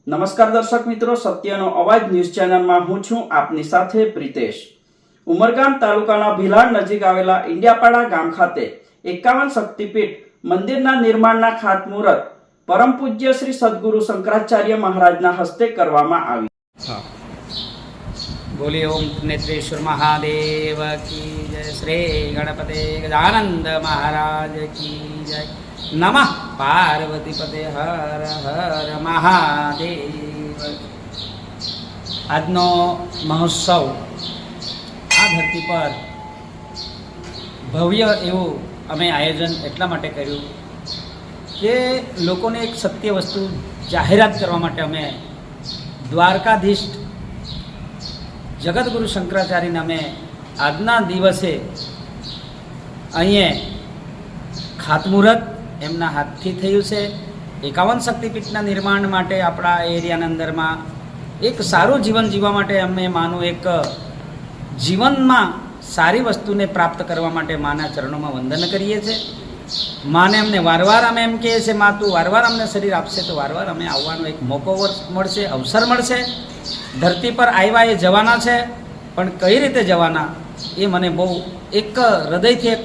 નમસ્કાર દર્શક મિત્રો, સત્યનો અવાજ ન્યૂઝ ચેનલમાં હું છું આપની સાથે પ્રિતેશ। ઉમરગામ તાલુકાના ભિલાડ નજીક આવેલા ઇન્ડિયાપાડા ગામ ખાતે 51 શક્તિપીઠ મંદિરના નિર્માણના ખાતમુહૂર્ત પરમ પૂજ્ય શ્રી સદગુરુ શંકરાચાર્ય મહારાજના હસ્તે કરવામાં આવ્યું। बोलिए ओम नेत्रेश्वर महादेव की जय, श्री गणपते गजानंद महाराज की जय, नमः पार्वती पते हर हर महादेव। આજનો મહોત્સવ આ ધરતી પર ભવ્ય એવું અમે આયોજન એટલા માટે કર્યું કે લોકોને એક સત્ય વસ્તુ જાહેરાત કરવા માટે અમે દ્વારકાધીશ જગતગુરુ શંકરાચાર્યને અમે આજના દિવસે અહીંયા ખાતમુહૂર્ત એમના હાથથી થયું છે। 51 શક્તિપીઠના નિર્માણ માટે આપણા એરિયાના અંદરમાં એક સારું જીવન જીવવા માટે અમે માનું એક જીવનમાં સારી વસ્તુને પ્રાપ્ત કરવા માટે માના ચરણોમાં વંદન કરીએ છીએ। માને અમને વારવાર અમે એમ કહીએ છીએ, મા તું વારવાર અમને શરીર આપશે તો વારવાર અમે આવવાનો એક મોકો મળશે, અવસર મળશે। ધરતી પર આવ્યા એ જવાના છે, પણ કઈ રીતે જવાના એ મને બહુ એક હૃદયથી એક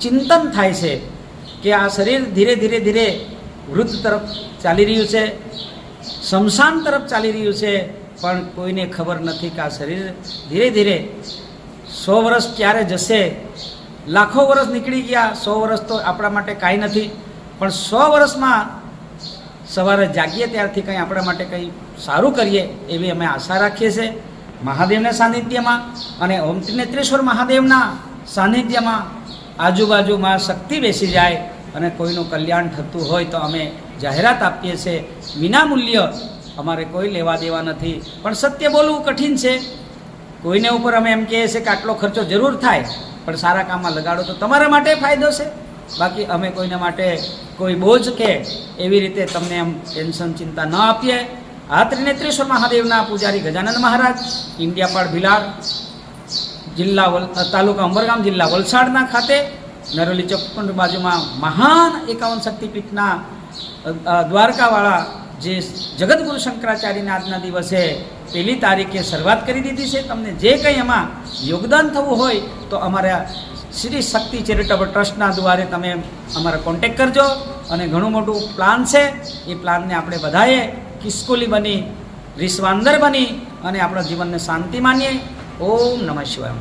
ચિંતન થાય છે કે આ શરીર ધીરે ધીરે ધીરે વૃદ્ધ તરફ ચાલી રહ્યું છે, શમશાન તરફ ચાલી રહ્યું છે, પણ કોઈને ખબર નથી કે આ શરીર ધીરે ધીરે 100 વર્ષ ક્યારે જશે। લાખો વર્ષ નીકળી ગયા, 100 વર્ષ તો આપણા માટે કાંઈ નથી, પણ 100 વર્ષમાં સવારે જાગીએ ત્યારથી કંઈ આપણા માટે કંઈ સારું કરીએ એવી અમે આશા રાખીએ છીએ। મહાદેવના સાનિધ્યમાં અને ઓમ ત્રિનેત્રેશ્વર મહાદેવના સાનિધ્યમાં આજુબાજુમાં શક્તિ બેસી જાય અને કોઈનું કલ્યાણ થતું હોય તો અમે જાહેરાત આપીએ છીએ। વિના મૂલ્ય અમારે કોઈ લેવા દેવા નથી, પણ સત્ય બોલવું કઠિન છે। કોઈને ઉપર અમે એમ કહીએ છીએ કે આટલો ખર્ચો જરૂર થાય, પણ સારા કામમાં લગાડો તો તમારા માટે ફાયદો છે। બાકી અમે કોઈના માટે કોઈ બોજ કે એવી રીતે તમને એમ ટેન્શન ચિંતા ન આપીએ। આ ત્રિનેત્રેશ્વર મહાદેવના પૂજારી ગજાનંદ મહારાજ, ઇન્ડિયાપાડ ભિલાડ, જિલ્લા તાલુકા ઉમરગામ, જિલ્લા વલસાડના ખાતે નરોલી ચોક બાજુમાં મહાન 51 શક્તિપીઠના દ્વારકાવાળા જે જગતગુરુ શંકરાચાર્યના આજના દિવસે 1 તારીખે શરૂઆત કરી દીધી છે। તમને જે કંઈ એમાં યોગદાન થવું હોય તો અમારા શ્રી શક્તિ ચેરિટેબલ ટ્રસ્ટના દ્વારે તમે અમારા કોન્ટેક કરજો અને ઘણું મોટું પ્લાન છે। એ પ્લાનને આપણે બધાએ કિસ્કોલી બની, વિશ્વાંદર બની અને આપણા જીવનને શાંતિ માનીએ। ઓમ નમઃ શિવાય।